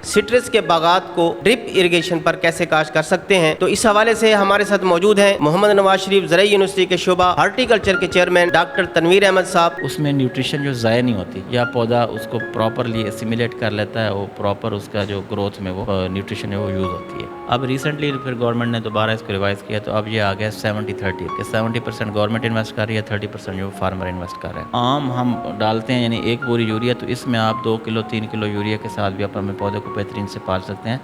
سٹرس کے باغات کو ڈرپ اریگیشن پر کیسے کاشت کر سکتے ہیں، تو اس حوالے سے ہمارے ساتھ موجود ہیں محمد نواز شریف زرعی یونیورسٹی کے شعبہ ہارٹیکلچر کے چیئرمین ڈاکٹر تنویر احمد صاحب۔ اس میں نیوٹریشن جو ضائع نہیں ہوتی، یا پودا اس کو پراپرلی اسیمیلیٹ کر لیتا ہے، وہ پراپر اس کا جو گروتھ میں وہ نیوٹریشن ہے وہ یوز ہوتی ہے۔ اب ریسنٹلی پھر گورنمنٹ نے دوبارہ اس کو ریوائز کیا، تو اب یہ آ گیا 70-30 کہ 70% گورنمنٹ انویسٹ کر رہی ہے، 30% جو فارمر انویسٹ کر رہے ہیں۔ عام ہم ڈالتے ہیں یعنی 1 بوری یوریا، تو اس میں آپ 2 کلو 3 کلو یوریا کے ساتھ بھی اپنے پودے کو بہترین سے پال سکتے ہیں۔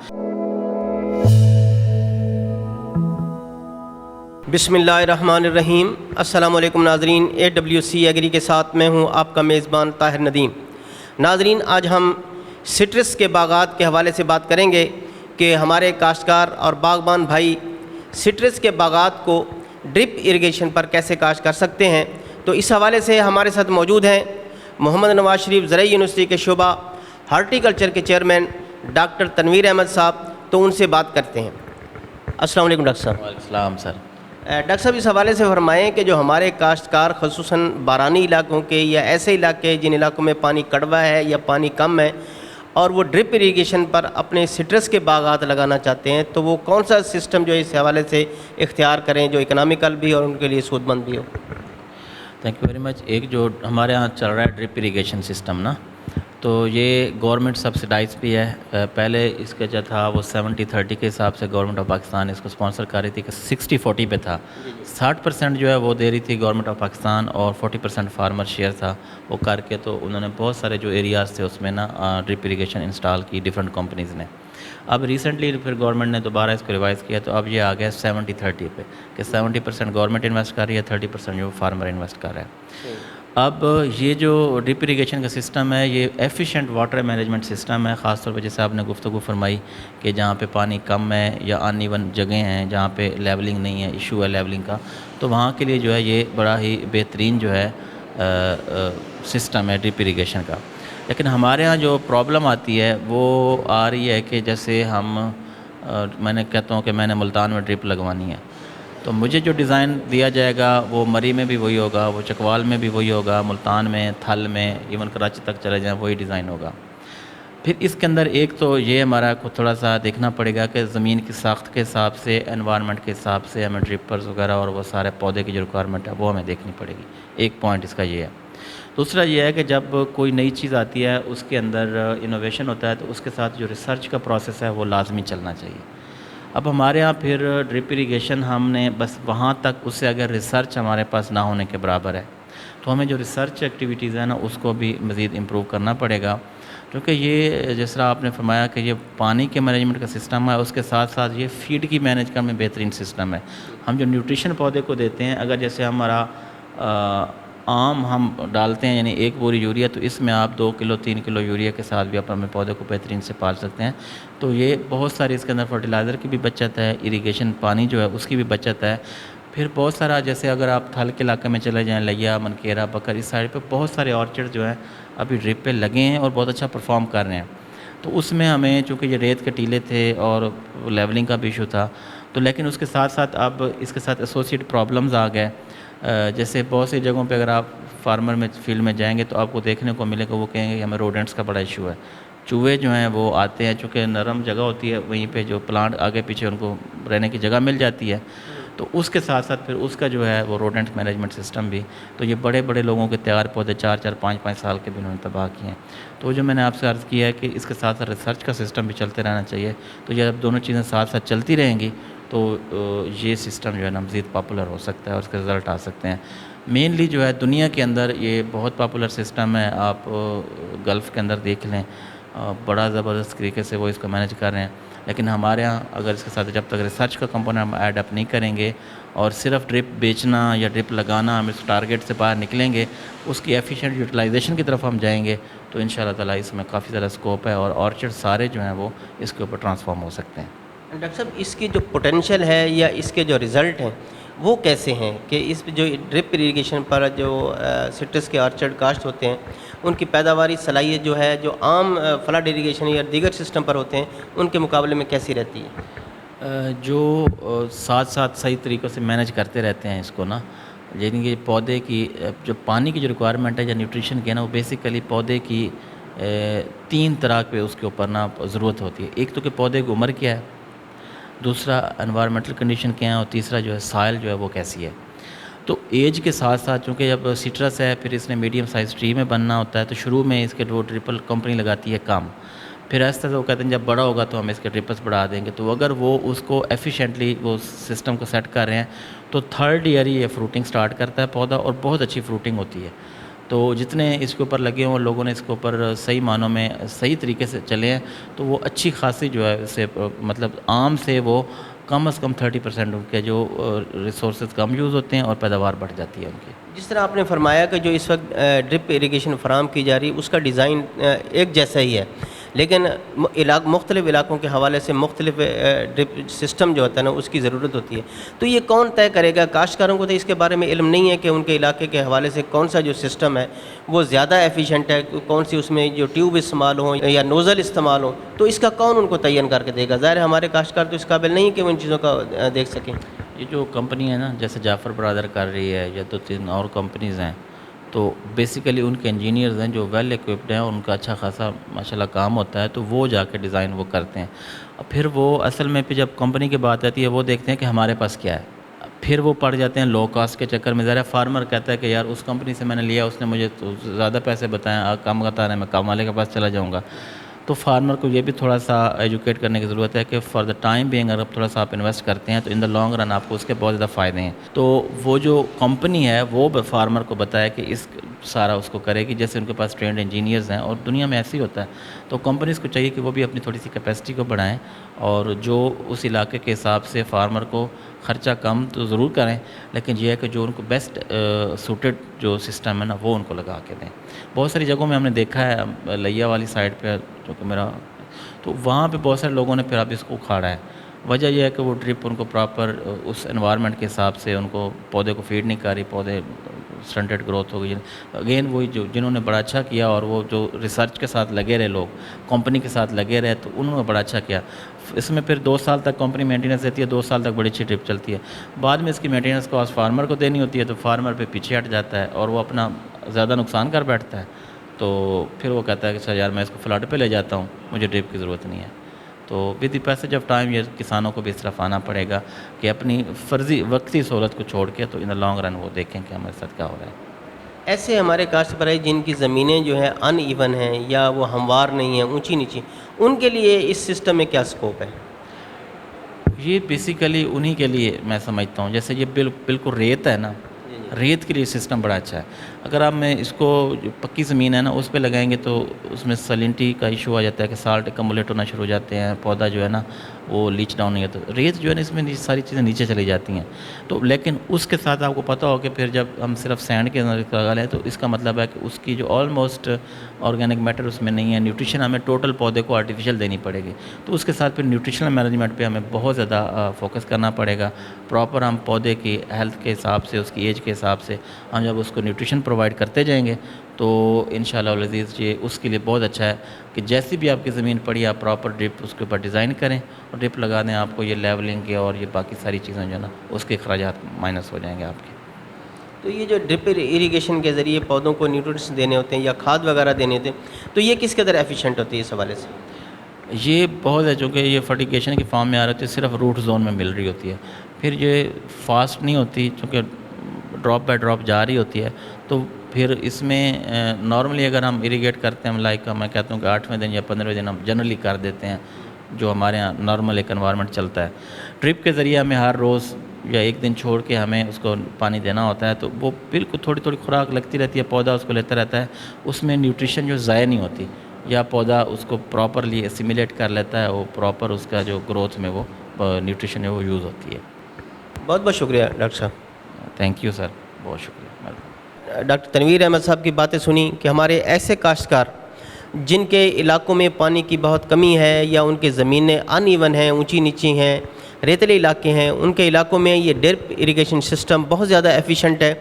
بسم اللہ الرحمن الرحیم۔ السلام علیکم ناظرین، AWC ایگری کے ساتھ میں ہوں آپ کا میزبان طاہر ندیم۔ ناظرین، آج ہم سٹرس کے باغات کے حوالے سے بات کریں گے کہ ہمارے کاشتکار اور باغبان بھائی سٹرس کے باغات کو ڈرپ اریگیشن پر کیسے کاشت کر سکتے ہیں، تو اس حوالے سے ہمارے ساتھ موجود ہیں محمد نواز شریف زرعی یونیورسٹی کے شعبہ ہارٹیکلچر کے چیئرمین ڈاکٹر تنویر احمد صاحب، تو ان سے بات کرتے ہیں۔ السلام علیکم ڈاکٹر صاحب۔ وعلیکم السلام سر۔ ڈاکٹر صاحب، اس حوالے سے فرمائیں کہ جو ہمارے کاشتکار خصوصاً بارانی علاقوں کے یا ایسے علاقے جن علاقوں میں پانی کڑوا ہے یا پانی کم ہے اور وہ ڈرپ اریگیشن پر اپنے سٹرس کے باغات لگانا چاہتے ہیں، تو وہ کون سا سسٹم جو اس حوالے سے اختیار کریں جو اکنامیکل بھی اور ان کے لیے سود مند بھی ہو؟ Thank you very much. ایک جو ہمارے یہاں چل رہا ہے ڈرپ اریگیشن سسٹم نا، تو یہ گورنمنٹ سبسڈائز بھی ہے۔ پہلے اس کا جو تھا وہ 70-30 کے حساب سے گورنمنٹ آف پاکستان اس کو اسپانسر کر رہی تھی کہ 60-40 پہ تھا۔ 60% جو ہے وہ دے رہی تھی گورنمنٹ آف پاکستان اور 40% فارمر شیئر تھا وہ کر کے، تو انہوں نے بہت سارے جو ایریاز تھے اس میں نا ڈرپ اریگیشن انسٹال کی ڈیفرنٹ کمپنیز نے۔ اب ریسنٹلی پھر گورنمنٹ نے دوبارہ اس کو ریوائز کیا، تو اب یہ آ گیا 70-30 پہ کہ 70% گورنمنٹ انویسٹ کر رہی ہے، 30% جو فارمر انویسٹ کر رہا ہے۔ اب یہ جو ڈرپ اریگیشن کا سسٹم ہے یہ ایفیشینٹ واٹر مینجمنٹ سسٹم ہے، خاص طور پہ جیسے آپ نے گفتگو فرمائی کہ جہاں پہ پانی کم ہے یا ان ایون جگہیں ہیں جہاں پہ لیولنگ نہیں ہے، ایشو ہے لیولنگ کا، تو وہاں کے لیے جو ہے یہ بڑا ہی بہترین جو ہے سسٹم ہے ڈرپ اریگیشن کا۔ لیکن ہمارے ہاں جو پرابلم آتی ہے وہ آ رہی ہے کہ جیسے میں نے کہتا ہوں کہ میں نے ملتان میں ڈرپ لگوانی ہے، تو مجھے جو ڈیزائن دیا جائے گا وہ مری میں بھی وہی ہوگا، وہ چکوال میں بھی وہی ہوگا، ملتان میں، تھل میں، ایون کراچی تک چلے جائیں وہی ڈیزائن ہوگا۔ پھر اس کے اندر ایک تو یہ ہمارا کو تھوڑا سا دیکھنا پڑے گا کہ زمین کی ساخت کے حساب سے، انوائرمنٹ کے حساب سے ہمیں ڈرپرز وغیرہ اور وہ سارے پودے کی جو ریکوائرمنٹ ہے وہ ہمیں دیکھنی پڑے گی۔ ایک پوائنٹ اس کا یہ ہے۔ دوسرا یہ ہے کہ جب کوئی نئی چیز آتی ہے اس کے اندر انوویشن ہوتا ہے، تو اس کے ساتھ جو ریسرچ کا پروسیس ہے وہ لازمی چلنا چاہیے۔ اب ہمارے ہاں پھر ڈرپ اریگیشن ہم نے بس وہاں تک، اس سے اگر ریسرچ ہمارے پاس نہ ہونے کے برابر ہے، تو ہمیں جو ریسرچ ایکٹیویٹیز ہیں نا اس کو بھی مزید امپروو کرنا پڑے گا، کیونکہ یہ جس طرح آپ نے فرمایا کہ یہ پانی کے مینجمنٹ کا سسٹم ہے، اس کے ساتھ ساتھ یہ فیڈ کی مینج کرنے میں بہترین سسٹم ہے۔ ہم جو نیوٹریشن پودے کو دیتے ہیں، اگر جیسے ہمارا عام ہم ڈالتے ہیں یعنی 1 بوری یوریا، تو اس میں آپ 2 کلو 3 کلو یوریا کے ساتھ بھی اپنے پودے کو بہترین سے پال سکتے ہیں۔ تو یہ بہت ساری اس کے اندر فرٹیلائزر کی بھی بچت ہے، اریگیشن پانی جو ہے اس کی بھی بچت ہے۔ پھر بہت سارا جیسے اگر آپ تھل کے علاقے میں چلے جائیں، لیا، منکیرا، بکر، اس سائڈ پہ بہت سارے آرچڈ جو ہیں ابھی ڈرپ پہ لگے ہیں اور بہت اچھا پرفارم کر رہے ہیں۔ تو اس میں ہمیں چونکہ یہ ریت کے ٹیلے تھے اور لیولنگ کا بھی ایشو تھا، تو لیکن اس کے ساتھ ساتھ اب اس کے ساتھ ایسوسیٹ پرابلمز آ گئے۔ جیسے بہت سی جگہوں پہ اگر آپ فارمر میں فیلڈ میں جائیں گے تو آپ کو دیکھنے کو ملے گا، وہ کہیں گے کہ ہمیں روڈنٹس کا بڑا ایشو ہے۔ چوہے جو ہیں وہ آتے ہیں، چونکہ نرم جگہ ہوتی ہے وہیں پہ جو پلانٹ آگے پیچھے ان کو رہنے کی جگہ مل جاتی ہے، تو اس کے ساتھ ساتھ پھر اس کا جو ہے وہ روڈنٹ مینجمنٹ سسٹم بھی، تو یہ بڑے بڑے لوگوں کے تیار پودے 4-4 5-5 سال کے بھی انہوں نے تباہ کیے ہیں۔ تو جو میں نے آپ سے عرض کیا ہے کہ اس کے ساتھ ساتھ ریسرچ کا سسٹم بھی چلتے رہنا چاہیے، تو یہ اب دونوں چیزیں ساتھ ساتھ چلتی رہیں گی تو یہ سسٹم جو ہے نا مزید پاپولر ہو سکتا ہے اور اس کے رزلٹ آ سکتے ہیں۔ مینلی جو ہے دنیا کے اندر یہ بہت پاپولر سسٹم ہے، آپ گلف کے اندر دیکھ لیں، بڑا زبردست طریقے سے وہ اس کو مینج کر رہے ہیں۔ لیکن ہمارے ہاں اگر اس کے ساتھ جب تک ریسرچ کا کمپوننٹ ہم ایڈ اپ نہیں کریں گے اور صرف ڈرپ بیچنا یا ڈرپ لگانا ہم اس ٹارگیٹ سے باہر نکلیں گے، اس کی ایفیشینٹ یوٹیلائزیشن کی طرف ہم جائیں گے، تو ان شاء اللہ تعالیٰ اس میں کافی زیادہ اسکوپ ہے اور آرچڈ سارے جو ہیں وہ اس کے اوپر ٹرانسفارم ہو سکتے ہیں۔ ڈاکٹر صاحب، اس کی جو پوٹینشیل ہے یا اس کے جو ریزلٹ ہیں وہ کیسے ہیں کہ اس جو ڈرپ اریگیشن پر جو سٹرس کے آرچرڈ کاشت ہوتے ہیں ان کی پیداواری صلاحیت جو ہے جو عام فلڈ اریگیشن یا دیگر سسٹم پر ہوتے ہیں ان کے مقابلے میں کیسی رہتی ہے؟ جو ساتھ ساتھ صحیح طریقوں سے مینج کرتے رہتے ہیں اس کو نا، یعنی کہ پودے کی جو پانی کی جو ریکوائرمنٹ ہے یا نیوٹریشن کی ہے نا، وہ بیسیکلی پودے کی تین طرح پہ اس کے اوپر نا ضرورت ہوتی ہے. ایک تو کہ پودے کی عمر کیا ہے, دوسرا انوائرمنٹل کنڈیشن کیا ہے, اور تیسرا جو ہے سائل جو ہے وہ کیسی ہے. تو ایج کے ساتھ ساتھ چونکہ جب سٹرس ہے پھر اس نے میڈیم سائز ٹری میں بننا ہوتا ہے, تو شروع میں اس کے وہ ٹرپل کمپنی لگاتی ہے کام, پھر ایسا وہ کہتے ہیں جب بڑا ہوگا تو ہم اس کے ٹرپلس بڑھا دیں گے. تو اگر وہ اس کو ایفیشینٹلی وہ سسٹم کو سیٹ کر رہے ہیں تو تھرڈ ایئر ہی یہ فروٹنگ سٹارٹ کرتا ہے پودا, اور بہت اچھی فروٹنگ ہوتی ہے. تو جتنے اس کے اوپر لگے ہوں لوگوں نے اس کے اوپر صحیح معنوں میں صحیح طریقے سے چلے ہیں, تو وہ اچھی خاصی جو ہے اسے مطلب عام سے وہ کم از کم 30% ان کے جو ریسورسز کم یوز ہوتے ہیں اور پیداوار بڑھ جاتی ہے ان کی. جس طرح آپ نے فرمایا کہ جو اس وقت ڈرپ اریگیشن فراہم کی جا رہی ہے اس کا ڈیزائن ایک جیسا ہی ہے, لیکن مختلف علاقوں کے حوالے سے مختلف ڈرپ سسٹم جو ہوتا ہے نا اس کی ضرورت ہوتی ہے. تو یہ کون طے کرے گا؟ کاشتکاروں کو تو اس کے بارے میں علم نہیں ہے کہ ان کے علاقے کے حوالے سے کون سا جو سسٹم ہے وہ زیادہ ایفیشینٹ ہے, کون سی اس میں جو ٹیوب استعمال ہوں یا نوزل استعمال ہوں, تو اس کا کون ان کو تعین کر کے دے گا؟ ظاہر ہے ہمارے کاشتکار تو اس قابل نہیں کہ وہ ان چیزوں کا دیکھ سکیں. یہ جو کمپنی ہے نا جیسے جعفر برادر کر رہی ہے یا 2-3 اور کمپنیز ہیں, تو بیسیکلی ان کے انجینئرز ہیں جو ویل ایکوپڈ ہیں اور ان کا اچھا خاصا ماشاءاللہ کام ہوتا ہے, تو وہ جا کے ڈیزائن وہ کرتے ہیں. پھر وہ اصل میں پھر جب کمپنی کی بات آتی ہے وہ دیکھتے ہیں کہ ہمارے پاس کیا ہے, پھر وہ پڑ جاتے ہیں لو کاسٹ کے چکر میں. ذرا فارمر کہتا ہے کہ یار اس کمپنی سے میں نے لیا, اس نے مجھے زیادہ پیسے بتائیں, کم بتا رہے ہیں, میں کام والے کے پاس چلا جاؤں گا. تو فارمر کو یہ بھی تھوڑا سا ایجوکیٹ کرنے کی ضرورت ہے کہ فار دا ٹائم بینگ اگر تھوڑا سا آپ انویسٹ کرتے ہیں تو ان دا لانگ رن آپ کو اس کے بہت زیادہ فائدے ہیں. تو وہ جو کمپنی ہے وہ فارمر کو بتائے کہ اس سارا اس کو کرے گی, جیسے ان کے پاس ٹرینڈ انجینئرز ہیں, اور دنیا میں ایسے ہی ہوتا ہے. تو کمپنیز کو چاہیے کہ وہ بھی اپنی تھوڑی سی کیپیسٹی کو بڑھائیں, اور جو اس علاقے کے حساب سے فارمر کو خرچہ کم تو ضرور کریں, لیکن یہ ہے کہ جو ان کو بیسٹ سوٹڈ جو سسٹم ہے نا وہ ان کو لگا کے دیں. بہت ساری جگہوں میں ہم نے دیکھا ہے, لیا والی سائڈ پہ جو کہ میرا, تو وہاں پہ بہت سارے لوگوں نے پھر اب اس کو اکھاڑا ہے. وجہ یہ ہے کہ وہ ڈرپ ان کو پراپر اس انوائرمنٹ کے حساب سے ان کو پودے کو فیڈ نہیں کر رہی, پودے سٹنٹڈ گروتھ ہو گئی. اگین وہی جنہوں نے بڑا اچھا کیا, اور وہ جو ریسرچ کے ساتھ لگے رہے, لوگ کمپنی کے ساتھ لگے رہے, تو انہوں نے بڑا اچھا کیا. اس میں پھر 2 سال تک کمپنی مینٹیننس دیتی ہے, 2 سال تک بڑی اچھی ڈرپ چلتی ہے. بعد میں اس کی مینٹیننس کاسٹ فارمر کو دینی ہوتی ہے, تو فارمر پہ پیچھے ہٹ جاتا ہے اور وہ اپنا زیادہ نقصان کر بیٹھتا ہے. تو پھر وہ کہتا ہے کہ سر یار میں اس کو فلاٹ پہ لے جاتا ہوں, مجھے ڈرپ کی ضرورت نہیں ہے. تو with the passage of time یہ کسانوں کو بھی اس طرف آنا پڑے گا کہ اپنی فرضی وقتی سہولت کو چھوڑ کے تو ان دا لانگ رن وہ دیکھیں کہ ہمارے ساتھ کیا ہو رہا ہے. ایسے ہمارے کاشتکار جن کی زمینیں جو ہیں ان ایون ہیں یا وہ ہموار نہیں ہیں, اونچی نیچی, ان کے لیے اس سسٹم میں کیا سکوپ ہے؟ یہ بیسیکلی انہی کے لیے میں سمجھتا ہوں, جیسے یہ بالکل ریت ہے نا, ریت کے لیے سسٹم بڑا اچھا ہے. اگر آپ میں اس کو جو پکی زمین ہے نا اس پہ لگائیں گے تو اس میں سلینٹی کا ایشو آ جاتا ہے کہ سالٹ کمولیٹ ہونا شروع ہو جاتے ہیں, پودا جو ہے نا وہ لیچ ڈاؤن نہیں ہوتا. ریت جو ہے نا اس میں ساری چیزیں نیچے چلی جاتی ہیں. تو لیکن اس کے ساتھ آپ کو پتہ ہو کہ پھر جب ہم صرف سینڈ کے اندر لگا لیں تو اس کا مطلب ہے کہ اس کی جو آلموسٹ آرگینک میٹر اس میں نہیں ہے, نیوٹریشن ہمیں ٹوٹل پودے کو آرٹیفیشل دینی پڑے گی. تو اس کے ساتھ پھر نیوٹریشنل مینجمنٹ پہ ہمیں بہت زیادہ فوکس کرنا پڑے گا. پراپر ہم پودے کی ہیلتھ کے حساب سے, اس کی ایج کے حساب سے ہم جب اس کو نیوٹریشن پرووائڈ کرتے جائیں گے تو انشاءاللہ العزیز یہ اس کے لیے بہت اچھا ہے کہ جیسی بھی آپ کی زمین پڑی آپ پراپر ڈرپ اس کے اوپر ڈیزائن کریں اور ڈرپ لگا دیں. آپ کو یہ لیولنگ کے اور یہ باقی ساری چیزیں جو ہے نا اس کے اخراجات مائنس ہو جائیں گے آپ کے. تو یہ جو ڈرپ اریگیشن کے ذریعے پودوں کو نیوٹرینٹس دینے ہوتے ہیں یا کھاد وغیرہ دینے ہوتے ہیں, تو یہ کس قدر ایفیشینٹ ہوتی ہے اس حوالے سے؟ یہ بہت ہے, چونکہ یہ فرٹیگیشن کی فارم میں آ رہی ہوتی ہے, صرف روٹ زون میں مل رہی ہوتی ہے. پھر یہ فاسٹ نہیں ہوتی چونکہ ڈراپ بائی ڈراپ جا رہی ہوتی ہے. تو پھر اس میں نارملی اگر ہم اریگیٹ کرتے ہیں, ہم لائک میں کہتا ہوں کہ 8ویں دن یا 15ویں دن ہم جنرلی کر دیتے ہیں جو ہمارے یہاں نارمل ایک انوائرمنٹ چلتا ہے. ڈرپ کے ذریعے ہمیں ہر روز یا ایک دن چھوڑ کے ہمیں اس کو پانی دینا ہوتا ہے. تو وہ بالکل تھوڑی تھوڑی خوراک لگتی رہتی ہے, پودا اس کو لیتا رہتا ہے, اس میں نیوٹریشن جو ضائع نہیں ہوتی, یا پودا اس کو پراپرلی اسیمیلیٹ کر لیتا ہے, وہ پراپر اس کا جو گروتھ میں وہ نیوٹریشن ہے وہ یوز ہوتی ہے. بہت بہت شکریہ ڈاکٹر صاحب. تھینک یو سر, بہت شکریہ. ڈاکٹر تنویر احمد صاحب کی باتیں سنی کہ ہمارے ایسے کاشتکار جن کے علاقوں میں پانی کی بہت کمی ہے یا ان کی زمینیں ان ایون ہیں, اونچی نیچی ہیں, ریتلے علاقے ہیں, ان کے علاقوں میں یہ ڈرپ اریگیشن سسٹم بہت زیادہ ایفیشینٹ ہے,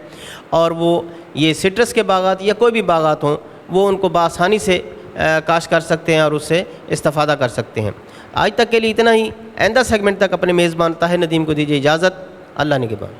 اور وہ یہ سٹرس کے باغات یا کوئی بھی باغات ہوں وہ ان کو بآسانی سے کاشت کر سکتے ہیں اور اس سے استفادہ کر سکتے ہیں. آج تک کے لیے اتنا ہی. آئندہ سیگمنٹ تک اپنے میزبان طاہر ندیم کو دیجیے اجازت. اللہ نگہبان.